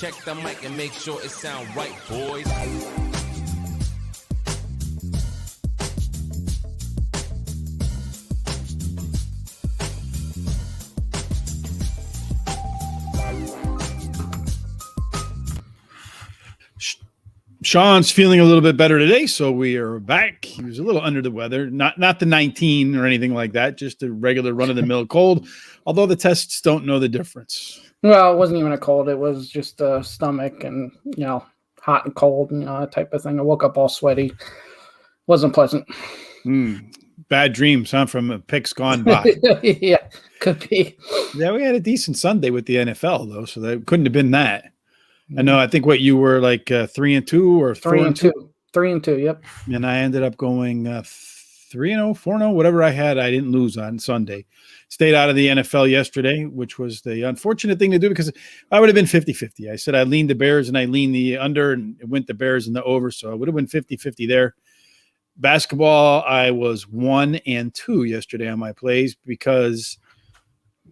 Check the mic and make sure it sound right, boys. Sean's feeling a little bit better today, so we are back. He was a little under the weather, not the 19 or anything like that, just a regular run-of-the-mill cold, although the tests don't know the difference. Well, it wasn't even a cold. It was just a stomach and, hot and cold and that type of thing. I woke up all sweaty. Wasn't pleasant. Bad dreams, huh, from picks gone by. Yeah, could be. Yeah, we had a decent Sunday with the NFL, though, so that couldn't have been that. I think what you were like 3-2 or 4-2? 3-2, yep. And I ended up going 3-0, 4-0, whatever I had. I didn't lose on Sunday. Stayed out of the NFL yesterday, which was the unfortunate thing to do because I would have been 50-50. I said I leaned the Bears and I leaned the under and it went the Bears and the over, so I would have been 50-50 there. Basketball, I was 1-2 yesterday on my plays because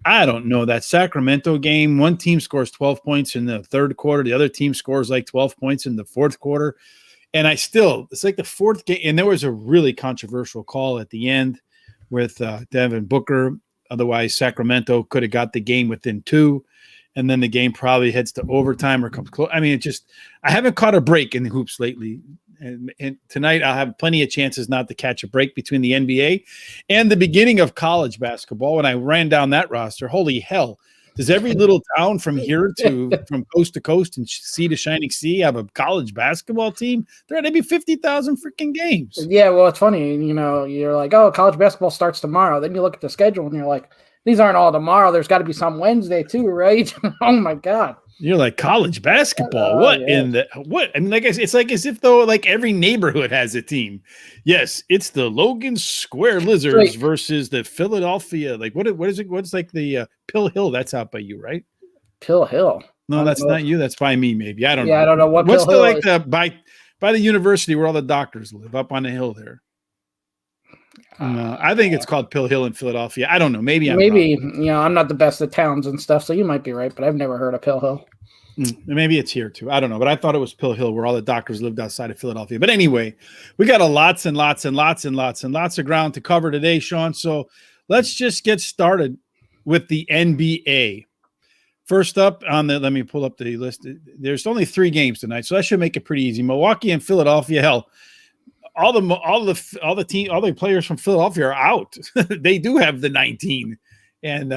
I don't know, that Sacramento game, one team scores 12 points in the third quarter. The other team scores like 12 points in the fourth quarter. And it's like the fourth game. And there was a really controversial call at the end with Devin Booker. Otherwise, Sacramento could have got the game within 2. And then the game probably heads to overtime or comes close. I mean, I haven't caught a break in the hoops lately. And tonight I'll have plenty of chances not to catch a break between the NBA and the beginning of college basketball. When I ran down that roster, holy hell, does every little town from coast to coast and sea to shining sea have a college basketball team? There had to be 50,000 freaking games. Yeah, well, it's funny. You're like, oh, college basketball starts tomorrow. Then you look at the schedule and you're like, these aren't all tomorrow. There's got to be some Wednesday too, right? Oh, my God. You're like, college basketball? What in the what? I mean, like it's like as if though like every neighborhood has a team. Yes, it's the Logan Square Lizards versus the Philadelphia. Like what is it? What's like the Pill Hill? That's out by you, right? Pill Hill. No, that's not you. That's by me, maybe. I don't know. Yeah, I don't know what. What's Pill the Hill like by the university where all the doctors live up on the hill there? I think it's called Pill Hill in Philadelphia. I don't know. Maybe I'm not the best at towns and stuff, so you might be right, but I've never heard of Pill Hill. Maybe it's here too. I don't know, but I thought it was Pill Hill where all the doctors lived outside of Philadelphia. But anyway, we got lots and lots of ground to cover today, Sean. So let's just get started with the NBA. First up let me pull up the list. There's only 3 games tonight, so that should make it pretty easy. Milwaukee and Philadelphia. Hell, all the players from Philadelphia are out. They do have the 19, and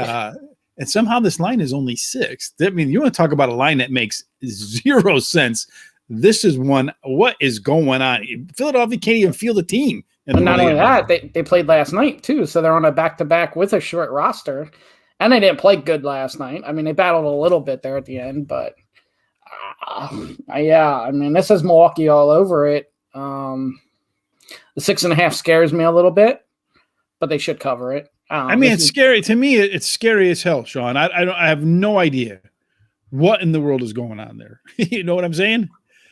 somehow this line is only 6. I mean, you want to talk about a line that makes 0 sense. This is one. What is going on? Philadelphia can't even field a team. And not only that, they played last night too, so they're on a back-to-back with a short roster, and they didn't play good last night. I mean, they battled a little bit there at the end, but I mean, this is Milwaukee all over it. The 6.5 scares me a little bit, but they should cover it. It's scary. To me, it's scary as hell, Sean. I have no idea what in the world is going on there. You know what I'm saying?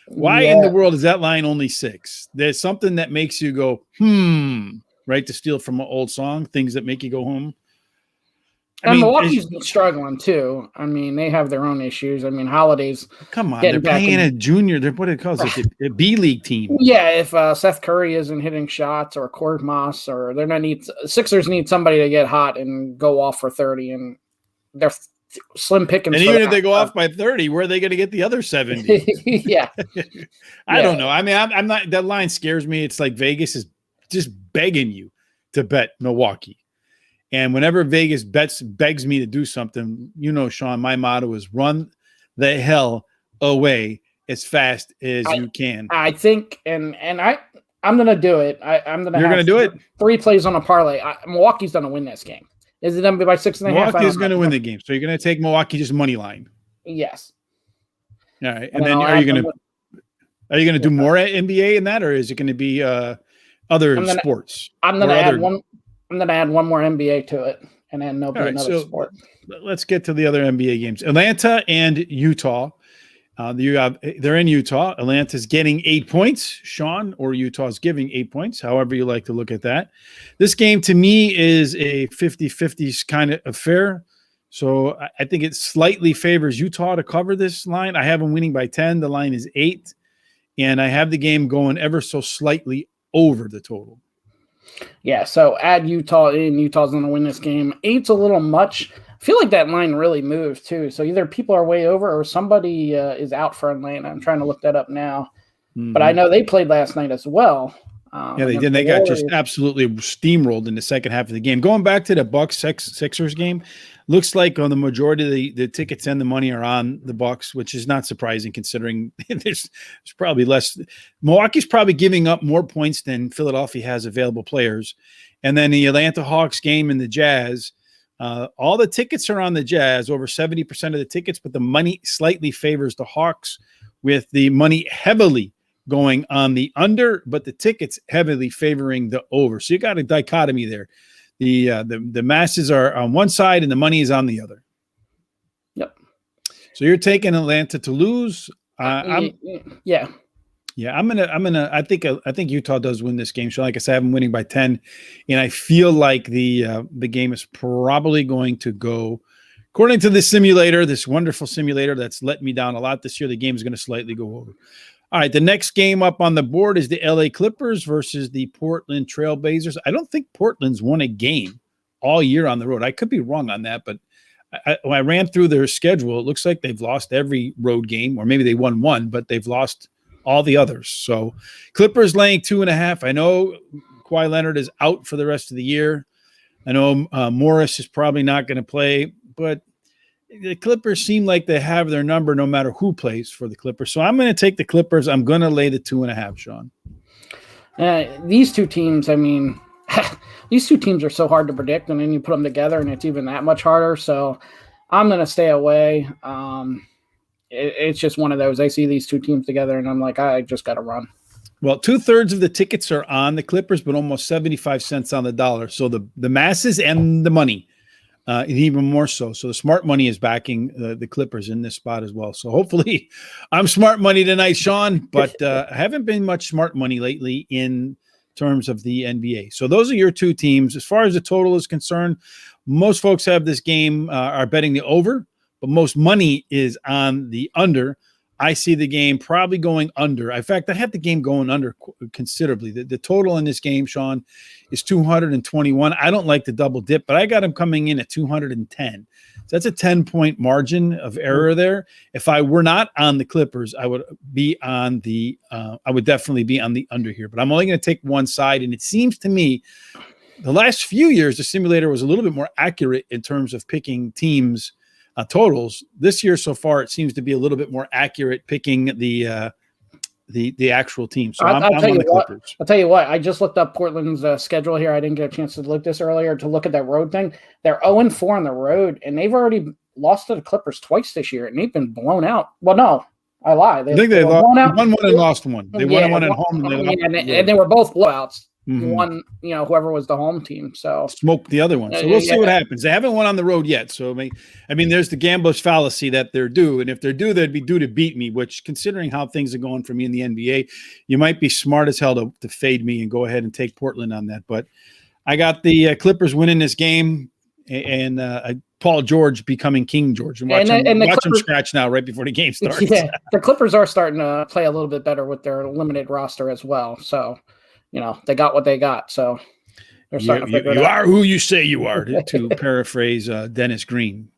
Why in the world is that line only 6? There's something that makes you go, right? To steal from an old song, things that make you go home. Milwaukee's been struggling too. I mean, they have their own issues. I mean, Holiday's come on, they're playing a junior. They're what it calls a B League team. Yeah, if Seth Curry isn't hitting shots or Korkmaz, or Sixers need somebody to get hot and go off for 30, and they're slim pickings. And even if they go off by 30, where are they going to get the other 70? Yeah, I don't know. I mean, I'm not. That line scares me. It's like Vegas is just begging you to bet Milwaukee. And whenever Vegas begs me to do something, Sean, my motto is run the hell away as fast as you can. I think, and I'm going to do it. I'm going to. You're going to do it? 3 plays on a parlay. Milwaukee's going to win this game. Is it going to be by 6.5? Milwaukee is going to win the game. So you're going to take Milwaukee just money line. Yes. All right. And then are you going to do more at NBA in that, or is it going to be other sports? I'm going to add one. I'm going to add one more NBA to it, and then there'll be another sport. Let's get to the other NBA games. Atlanta and Utah. They're in Utah. Atlanta's getting 8 points, Sean, or Utah's giving 8 points, however you like to look at that. This game, to me, is a 50-50 kind of affair So I think it slightly favors Utah to cover this line. I have them winning by 10. The line is 8. And I have the game going ever so slightly over the total. Yeah, so add Utah in. Utah's going to win this game. 8's a little much. I feel like that line really moved, too. So either people are way over or somebody is out for Atlanta. I'm trying to look that up now. Mm-hmm. But I know they played last night as well. Yeah, they did. They got just absolutely steamrolled in the second half of the game. Going back to the Bucks Sixers game, looks like on the majority of the tickets and the money are on the Bucks, which is not surprising considering there's probably less. Milwaukee's probably giving up more points than Philadelphia has available players. And then the Atlanta Hawks game and the Jazz, all the tickets are on the Jazz, over 70% of the tickets, but the money slightly favors the Hawks, with the money heavily going on the under, but the tickets heavily favoring the over. So you got a dichotomy there. The masses are on one side and the money is on the other. Yep. So you're taking Atlanta to lose. Yeah. I think Utah does win this game. So like I said, I have them winning by 10, and I feel like the game is probably going to go according to this simulator, this wonderful simulator that's let me down a lot this year. The game is going to slightly go over. All right, the next game up on the board is the LA Clippers versus the Portland Trailblazers. I don't think Portland's won a game all year on the road. I could be wrong on that, but when I ran through their schedule, it looks like they've lost every road game, or maybe they won one, but they've lost all the others. So Clippers laying 2.5. I know Kawhi Leonard is out for the rest of the year. I know Morris is probably not going to play, but the Clippers seem like they have their number no matter who plays for the Clippers. So I'm going to take the Clippers. I'm going to lay the 2.5, Sean. These two teams, I mean, these two teams are so hard to predict, and then you put them together and it's even that much harder. So I'm going to stay away. It's just one of those. I see these two teams together and I'm like, I just got to run. Well, 2/3 of the tickets are on the Clippers, but almost 75 cents on the dollar. So the masses and the money. And even more so. So the smart money is backing the Clippers in this spot as well. So hopefully I'm smart money tonight, Sean, but I haven't been much smart money lately in terms of the NBA. So those are your two teams. As far as the total is concerned, most folks have this game are betting the over, but most money is on the under. I see the game probably going under. In fact, I have the game going under considerably. The total in this game, Sean, is 221. I don't like the double dip, but I got him coming in at 210. So that's a 10-point margin of error there. If I were not on the Clippers, I would be on the. I would definitely be on the under here. But I'm only going to take one side, and it seems to me the last few years the simulator was a little bit more accurate in terms of picking teams. Totals this year so far, it seems to be a little bit more accurate picking the actual team. So I'm on the Clippers. I'll tell you what. I just looked up Portland's schedule here. I didn't get a chance to look this earlier to look at that road thing. They're 0-4 on the road, and they've already lost to the Clippers twice this year, and they've been blown out. Well, no, I lie. I think they lost won one and lost one. They won one at home, and they were both blowouts. Mm-hmm. One, whoever was the home team, so smoked the other one. So we'll see what happens. They haven't won on the road yet, so I mean, there's the gambler's fallacy that they're due, and if they're due, they'd be due to beat me. Which, considering how things are going for me in the NBA, you might be smart as hell to fade me and go ahead and take Portland on that. But I got the Clippers winning this game, and Paul George becoming King George, and watch him scratch now right before the game starts. Yeah, the Clippers are starting to play a little bit better with their limited roster as well. So. They got what they got, so they're starting to figure it out. You are who you say you are, to paraphrase Dennis Green.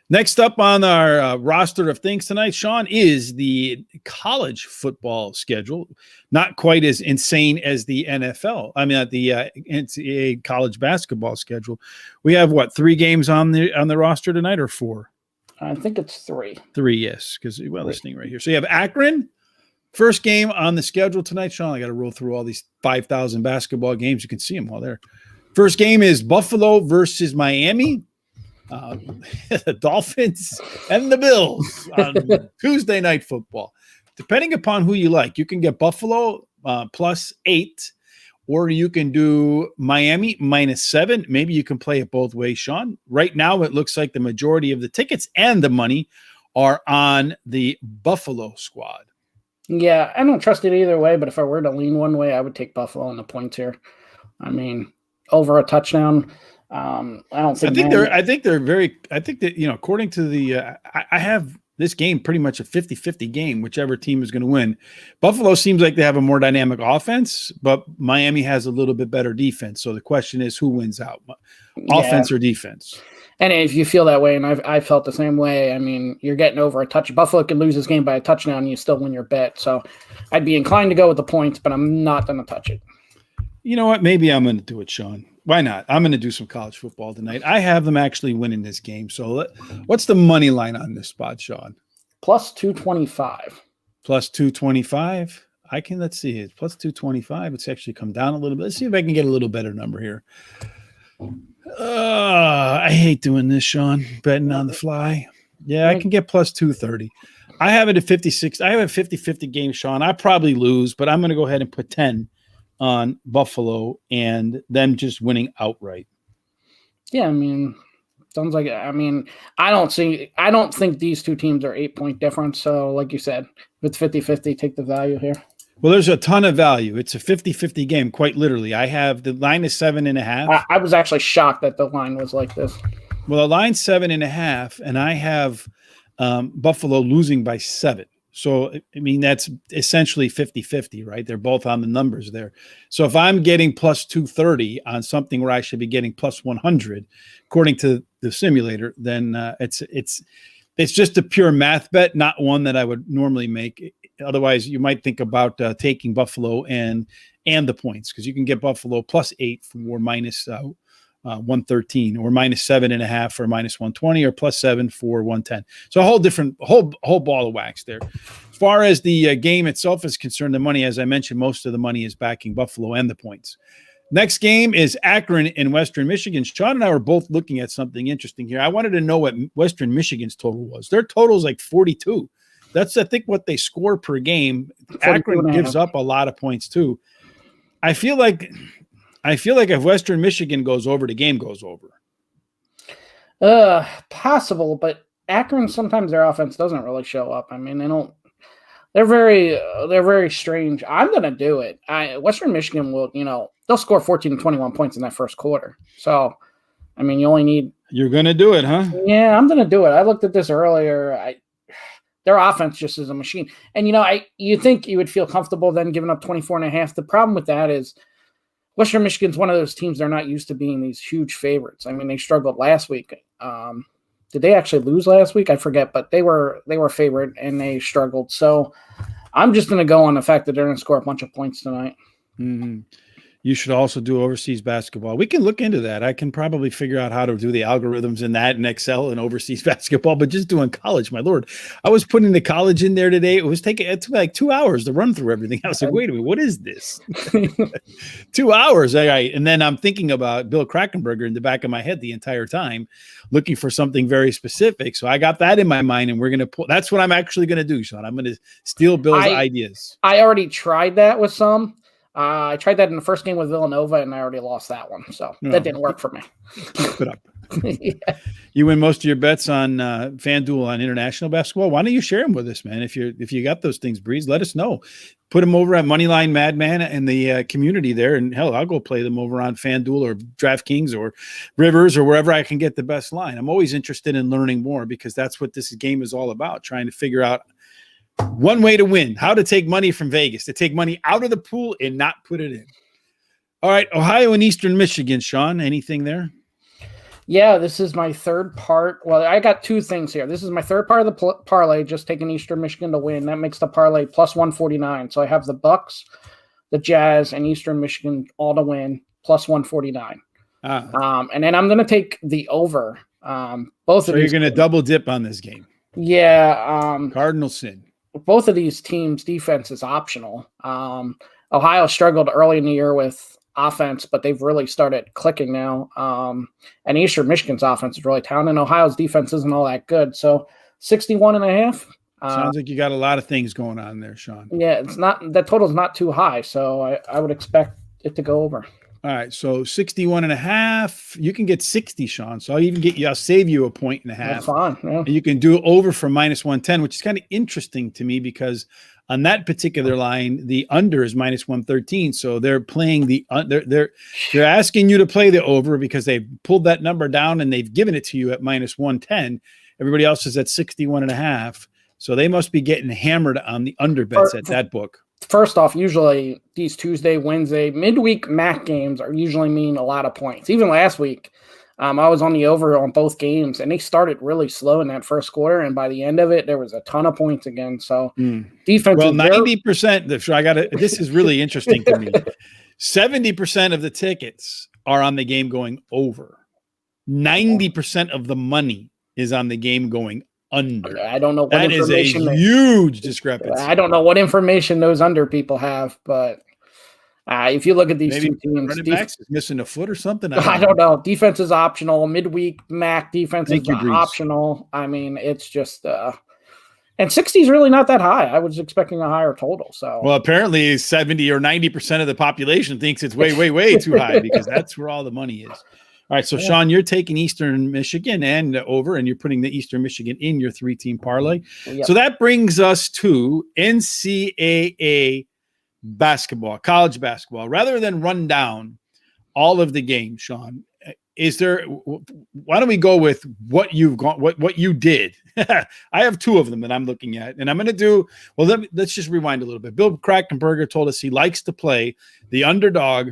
Next up on our roster of things tonight, Sean, is the college football schedule. Not quite as insane as the NFL. I mean, the NCAA college basketball schedule. We have, 3 games on the roster tonight, or 4? I think it's 3. 3, yes, because we're listening right here. So you have Akron. First game on the schedule tonight, Sean. I got to roll through all these 5,000 basketball games. You can see them all there. First game is Buffalo versus Miami. The Dolphins and the Bills on Tuesday Night Football. Depending upon who you like, you can get Buffalo +8, or you can do Miami -7. Maybe you can play it both ways, Sean. Right now, it looks like the majority of the tickets and the money are on the Buffalo squad. Yeah, I don't trust it either way, but if I were to lean one way, I would take Buffalo in the points here. I mean, over a touchdown. I don't think. I think that, according to the, I have this game pretty much a 50-50 game, whichever team is going to win. Buffalo seems like they have a more dynamic offense, but Miami has a little bit better defense. So the question is, who wins out, offense or defense? And if you feel that way, and I felt the same way, I mean, you're getting over a touch. Buffalo can lose this game by a touchdown, and you still win your bet. So I'd be inclined to go with the points, but I'm not going to touch it. You know what? Maybe I'm going to do it, Sean. Why not? I'm going to do some college football tonight. I have them actually winning this game. So what's the money line on this spot, Sean? Plus 225. Plus 225. Let's see. It's plus 225. It's actually come down a little bit. Let's see if I can get a little better number here. I hate doing this, Sean. Betting on the fly. Yeah, I can get plus 230. I have it at 56. I have a 50-50 game, Sean. I probably lose, but I'm going to go ahead and put 10 on Buffalo and them just winning outright. Yeah, I mean, sounds like, I mean, I don't think these two teams are 8-point difference. So like you said, if it's 50-50, take the value here. Well, there's a ton of value. It's a 50-50 game, quite literally. I have the line is 7.5. I was actually shocked that the line was like this. Well, the line's 7.5, and I have Buffalo losing by 7. So, I mean, that's essentially 50-50, right? They're both on the numbers there. So if I'm getting plus 230 on something where I should be getting plus 100, according to the simulator, then it's just a pure math bet, not one that I would normally make. Otherwise, you might think about taking Buffalo and the points, because you can get Buffalo plus 8 for minus 113, or minus 7.5 for minus 120, or plus 7 for 110. So a whole ball of wax there. As far as the game itself is concerned, the money, as I mentioned, most of the money is backing Buffalo and the points. Next game is Akron in Western Michigan. Sean and I were both looking at something interesting here. I wanted to know what Western Michigan's total was. Their total is like 42. That's, I think, what they score per game. Akron gives up a lot of points too. I feel like if Western Michigan goes over, the game goes over. Possible, but Akron, sometimes their offense doesn't really show up. I mean, they're very strange. I'm going to do it. Western Michigan will, they'll score 14 to 21 points in that first quarter. So, I mean, you only need. You're going to do it, huh? Yeah, I'm going to do it. I looked at this earlier. Their offense just is a machine. And, you think you would feel comfortable then giving up 24.5. The problem with that is Western Michigan's one of those teams, they're not used to being these huge favorites. I mean, they struggled last week. Did they actually lose last week? I forget, but they were favorite and they struggled. So I'm just going to go on the fact that they're going to score a bunch of points tonight. Mm-hmm. You should also do overseas basketball. We can look into that. I can probably figure out how to do the algorithms in that and Excel and overseas basketball, but just doing college, my Lord. I was putting the college in there today. It took like 2 hours to run through everything. I was like, wait a minute, what is this? 2 hours. All right. And then I'm thinking about Bill Krakenberger in the back of my head the entire time, looking for something very specific. So I got that in my mind, and we're going to pull. That's what I'm actually going to do, Sean. I'm going to steal Bill's ideas. I already tried that with some. I tried that in the first game with Villanova, and I already lost that one. So that didn't work for me. Keep it up. Yeah. You win most of your bets on FanDuel on international basketball. Why don't you share them with us, man? If you got those things, Breeze, let us know. Put them over at Moneyline Madmen and the community there. And hell, I'll go play them over on FanDuel or DraftKings or Rivers or wherever I can get the best line. I'm always interested in learning more, because that's what this game is all about, trying to figure out one way to win, how to take money from Vegas, to take money out of the pool and not put it in. All right, Ohio and Eastern Michigan, Sean, anything there? Yeah, this is my third part. Well, I got two things here. This is my third part of the parlay, just taking Eastern Michigan to win. That makes the parlay plus 149. So I have the Bucks, the Jazz, and Eastern Michigan all to win, plus 149. And then I'm going to take the over. Both of these. So you're going to double dip on this game? Yeah. Cardinal sin. Both of these teams' defense is optional. Ohio struggled early in the year with offense, but they've really started clicking now. And Eastern Michigan's offense is really talented, and Ohio's defense isn't all that good. So 61.5. Sounds like you got a lot of things going on there, Sean. Yeah, that total's not too high, so I would expect it to go over. All right, so 61.5. You can get 60, Sean. So I'll save you 1.5 points. That's fine. Yeah. And you can do over for minus 110, which is kind of interesting to me, because On that particular line, the under is minus 113. So they're playing they're asking you to play the over because they've pulled that number down and they've given it to you at minus 110. Everybody else is at 61.5. So they must be getting hammered on the under bets at that book. First off, usually these Tuesday, Wednesday, midweek MAC games are usually mean a lot of points. Even last week, I was on the over on both games, and they started really slow in that first quarter, and by the end of it, there was a ton of points again. So defense. Well, 90%. This is really interesting to me. 70% of the tickets are on the game going over. 90% of the money is on the game going under. I don't know what that information is a huge discrepancy. I don't know what information those under people have, but if you look at these two teams, running backs is missing a foot or something. I don't know. Defense is optional. Midweek MAC defense is optional. I mean, it's just and 60 is really not that high. I was expecting a higher total. So well, apparently 70 or 90% of the population thinks it's way too high because that's where all the money is. All right, so Sean, you're taking Eastern Michigan and over, and you're putting the Eastern Michigan in your 3-team parlay. Yep. So that brings us to NCAA basketball, college basketball. Rather than run down all of the games, Sean, why don't we go with what you've got, what you did? I have two of them that I'm looking at, and I'm going to do, well, let's just rewind a little bit. Bill Krackomberger told us he likes to play the underdog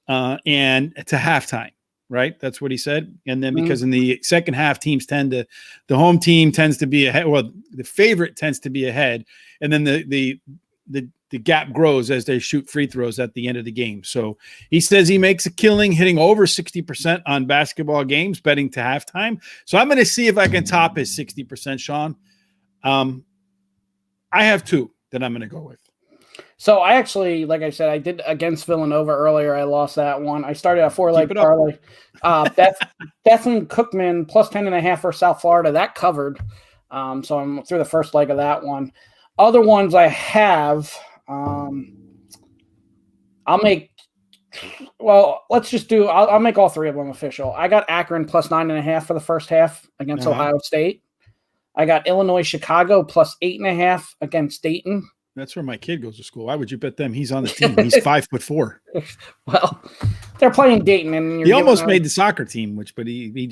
and to halftime. Right. That's what he said. And then because in the second half, the home team tends to be ahead. Well, the favorite tends to be ahead. And then the gap grows as they shoot free throws at the end of the game. So he says he makes a killing hitting over 60% on basketball games, betting to halftime. So I'm going to see if I can top his 60%, Sean. I have two that I'm going to go with. So I actually, like I said, I did against Villanova earlier. I lost that one. I started a 4-leg parlay. Bethune Cookman plus 10.5 for South Florida. That covered. So I'm through the first leg of that one. Other ones I have, I'll make all three of them official. I got Akron plus 9.5 for the first half against Ohio State. I got Illinois Chicago plus 8.5 against Dayton. That's where my kid goes to school. Why would you bet them? He's on the team. He's 5'4". Well, they're playing Dayton, and he almost made the soccer team, but he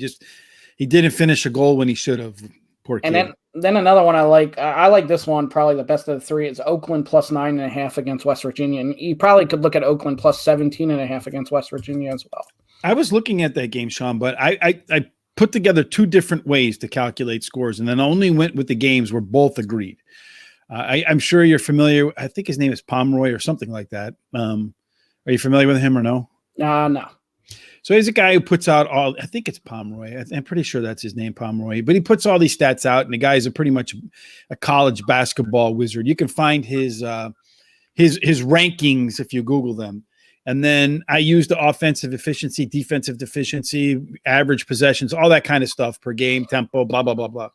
didn't finish a goal when he should have. Poor kid. And then another one I like. I like this one probably the best of the three. It's Oakland plus 9.5 against West Virginia, and you probably could look at Oakland plus 17.5 against West Virginia as well. I was looking at that game, Sean, but I put together two different ways to calculate scores, and then only went with the games where both agreed. I'm sure you're familiar. I think his name is Pomeroy or something like that. Are you familiar with him or no? No. So he's a guy who puts out I think it's Pomeroy. I'm pretty sure that's his name, Pomeroy. But he puts all these stats out, and the guy is pretty much a college basketball wizard. You can find his rankings if you Google them. And then I use the offensive efficiency, defensive efficiency, average possessions, all that kind of stuff per game, tempo, blah, blah, blah, blah.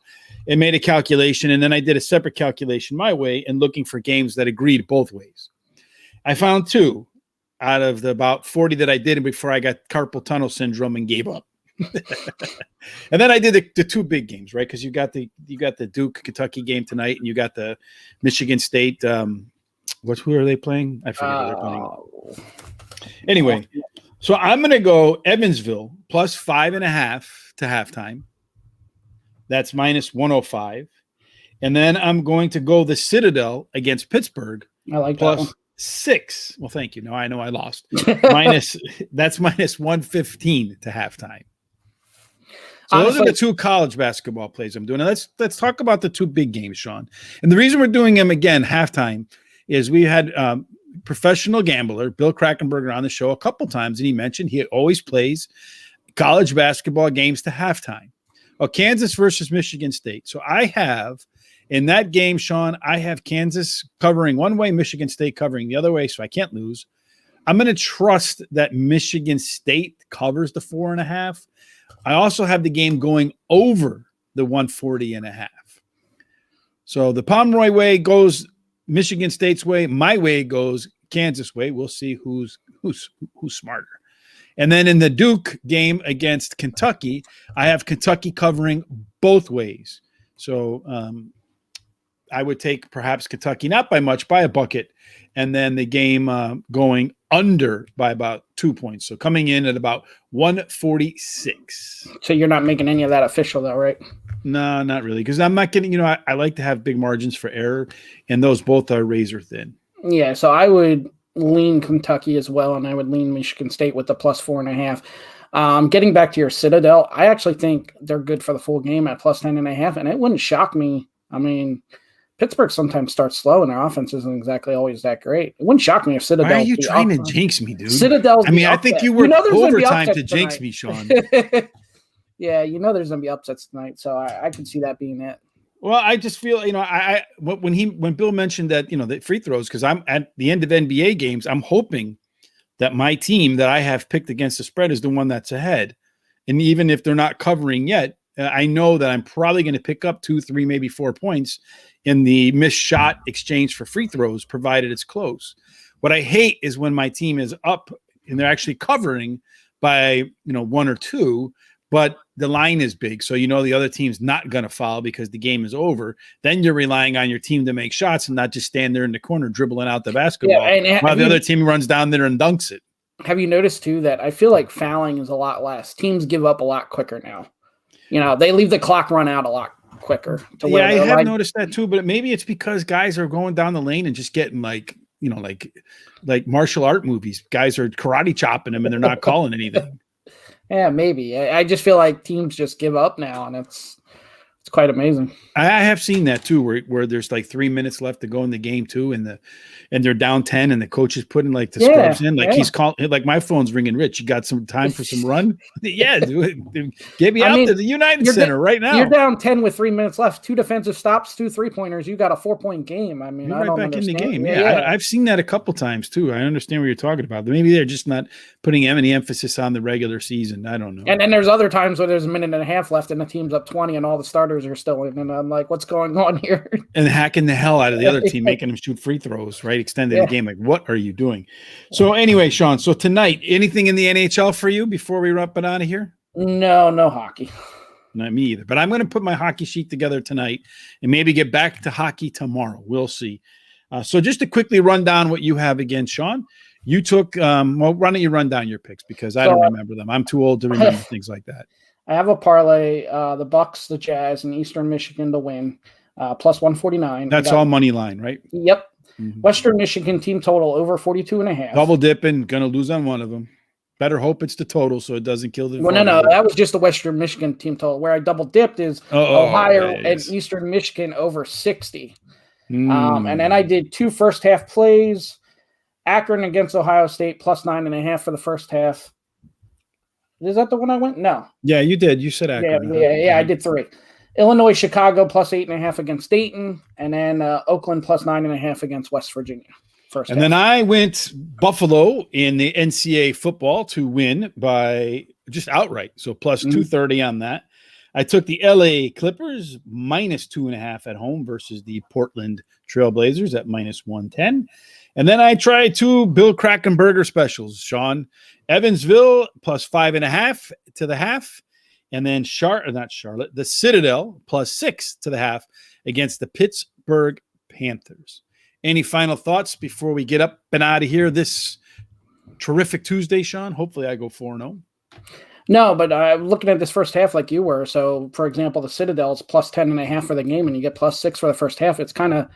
It made a calculation, and then I did a separate calculation my way and looking for games that agreed both ways. I found two out of the about 40 that I did before I got carpal tunnel syndrome and gave up. And then I did the two big games, right? Because you got the Duke Kentucky game tonight, and you got the Michigan State. Who are they playing? I forget who they're playing. Anyway, so I'm going to go Evansville plus 5.5 to halftime. That's minus 105. And then I'm going to go the Citadel against Pittsburgh. I like plus that one. 6. Well, thank you. No, I know I lost. That's minus 115 to halftime. So those are the two college basketball plays I'm doing. Now let's talk about the two big games, Sean. And the reason we're doing them again halftime is we had professional gambler Bill Krackomberger on the show a couple times, and he mentioned he always plays college basketball games to halftime. Well, Kansas versus Michigan State. So I have in that game, Sean, I have Kansas covering one way, Michigan State covering the other way, so I can't lose. I'm going to trust that Michigan State covers the 4.5. I also have the game going over the 140.5. So the Pomeroy way goes Michigan State's way. My way goes Kansas way. We'll see who's smarter. And then in the Duke game against Kentucky, I have Kentucky covering both ways. So I would take perhaps Kentucky, not by much, by a bucket, and then the game going under by about 2 points. So coming in at about 146. So you're not making any of that official, though, right? No, not really, because I'm not getting. I like to have big margins for error, and those both are razor thin. Yeah, so I would lean Kentucky as well, and I would lean Michigan State with the plus 4.5. Getting back to your Citadel, I actually think they're good for the full game at plus 10.5, and it wouldn't shock me. I mean, Pittsburgh sometimes starts slow, and their offense isn't exactly always that great. It wouldn't shock me if Citadel. Why are you trying to jinx me, dude? Citadel's. I mean, I think you worked overtime to jinx me, Sean. Yeah, there's going to be upsets tonight, so I can see that being it. Well, I just feel, when Bill mentioned that, the free throws, because I'm at the end of NBA games, I'm hoping that my team that I have picked against the spread is the one that's ahead. And even if they're not covering yet, I know that I'm probably going to pick up 2, 3, maybe 4 points in the missed shot exchange for free throws, provided it's close. What I hate is when my team is up and they're actually covering by, 1 or 2, but the line is big. So, the other team's not going to foul because the game is over. Then you're relying on your team to make shots and not just stand there in the corner dribbling out the basketball while the other team runs down there and dunks it. Have you noticed, too, that I feel like fouling is a lot less? Teams give up a lot quicker now. They leave the clock run out a lot quicker. I have noticed that, too, but maybe it's because guys are going down the lane and just getting like martial art movies. Guys are karate chopping them and they're not calling anything. Yeah, maybe. I just feel like teams just give up now, and it's quite amazing. I have seen that too, where there's like 3 minutes left to go in the game too, and they're down 10, and the coach is putting like the scrubs in, he's calling, like my phone's ringing. Rich, you got some time for some run? Yeah, dude, get me out to the United Center right now. You're down 10 with 3 minutes left. 2 defensive stops, 2 3-pointers. You got a 4-point game. I mean, you're right back in the game. Yeah. I've seen that a couple times too. I understand what you're talking about. Maybe they're just not putting any emphasis on the regular season. I don't know. And then there's other times where there's a minute and a half left, and the team's up 20, and all the starters are still in, and I'm like, what's going on here? And hacking the hell out of the other team, making them shoot free throws, right? Extending the game. Like, what are you doing? So anyway, Sean, so tonight, anything in the NHL for you before we wrap it out of here? No hockey. Not me either. But I'm going to put my hockey sheet together tonight and maybe get back to hockey tomorrow. We'll see. So just to quickly run down what you have again, Sean. You took, why don't you run down your picks? Because I don't remember them. I'm too old to remember things like that. I have a parlay, the Bucks, the Jazz, and Eastern Michigan to win, plus 149. That's all money line, right? Yep. Mm-hmm. Western Michigan team total over 42.5. Double dipping, going to lose on one of them. Better hope it's the total so it doesn't kill the. Well, no, that was just the Western Michigan team total. Where I double dipped is Ohio and Eastern Michigan over 60. And then I did 2 first half plays. Akron against Ohio State plus 9.5 for the first half. Is that the one I went? No. Yeah, you did. You said Akron. Yeah, I did 3. Illinois, Chicago plus 8.5 against Dayton, and then Oakland plus 9.5 against West Virginia. First half. Then I went Buffalo in the NCAA football to win by just outright. So plus 230 on that. I took the LA Clippers minus 2.5 at home versus the Portland Trailblazers at minus 110. And then I tried 2 Bill Krackomberger specials, Sean. Evansville plus 5.5 to the half. And then the Citadel plus 6 to the half against the Pittsburgh Panthers. Any final thoughts before we get up and out of here this terrific Tuesday, Sean? Hopefully I go 4-0. No, but I'm looking at this first half like you were. So, for example, the Citadel's plus 10.5 for the game, and you get plus 6 for the first half. It's kind of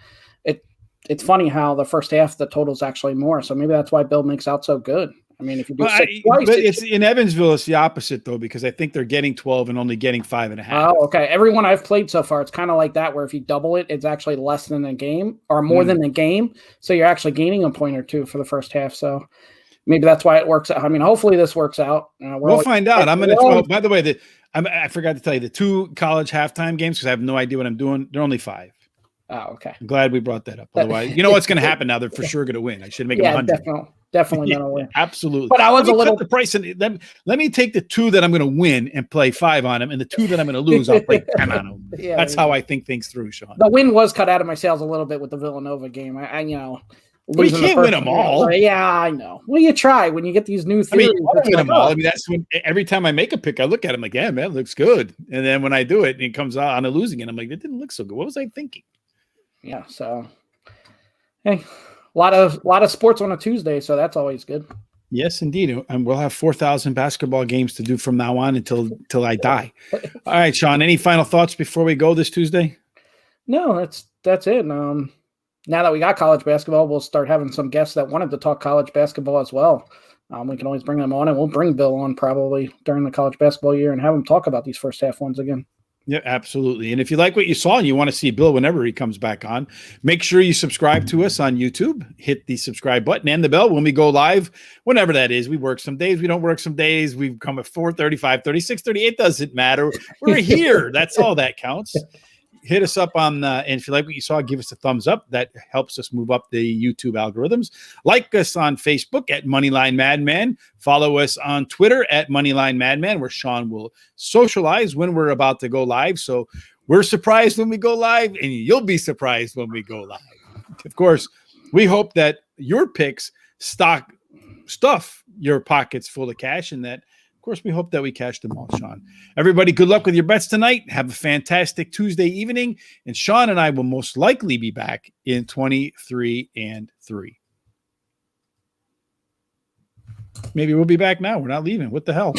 it's funny how the first half the total's actually more. So maybe that's why Bill makes out so good. I mean, if you do 6 twice, but it's in Evansville, it's the opposite though, because I think they're getting 12 and only getting 5.5. Oh, okay. Everyone I've played so far, it's kind of like that, where if you double it, it's actually less than a game or more than a game. So you're actually gaining a point or 2 for the first half. So maybe that's why it works out. I mean, hopefully this works out. We'll find out. I'm going to. By the way, I forgot to tell you the 2 college halftime games because I have no idea what I'm doing. They're only 5. Oh, okay. I'm glad we brought that up. Otherwise, you know what's going to happen now? They're for sure going to win. I should make them 100. Definitely going to win. Absolutely. But I was a little the price. And let me take the 2 that I'm going to win and play 5 on them, and the 2 that I'm going to lose, I'll play 10 on them. That's how I think things through, Sean. The win was cut out of my sails a little bit with the Villanova game. I Well, you can't win them all. Yeah, I know. Well, you try when you get these new theories. I mean, you win them all. I mean, that's when every time I make a pick, I look at them like, yeah, man, it looks good. And then when I do it, and it comes out on a losing, and I'm like, it didn't look so good. What was I thinking? Yeah. So, hey, a lot of sports on a Tuesday, so that's always good. Yes, indeed. And we'll have 4,000 basketball games to do from now on until I die. All right, Sean, any final thoughts before we go this Tuesday? No, that's it. Now that we got college basketball, we'll start having some guests that wanted to talk college basketball as well. We can always bring them on, and we'll bring Bill on probably during the college basketball year and have him talk about these first half ones again. Yeah, absolutely. And if you like what you saw and you want to see Bill whenever he comes back on, make sure you subscribe to us on YouTube. Hit the subscribe button and the bell when we go live, whenever that is. We work some days, we don't work some days. We come at 4:30, 5:30, 6:30. It doesn't matter. We're here. That's all that counts. Hit us up on, and if you like what you saw, give us a thumbs up. That helps us move up the YouTube algorithms. Like us on Facebook at Moneyline Madmen. Follow us on Twitter at Moneyline Madmen, where Sean will socialize when we're about to go live. So we're surprised when we go live, and you'll be surprised when we go live. Of course, we hope that your picks stuff your pockets full of cash, and that, of course, we hope that we cash them all, Sean. Everybody, good luck with your bets tonight. Have a fantastic Tuesday evening. And Sean and I will most likely be back in 23-3. Maybe we'll be back now. We're not leaving. What the hell?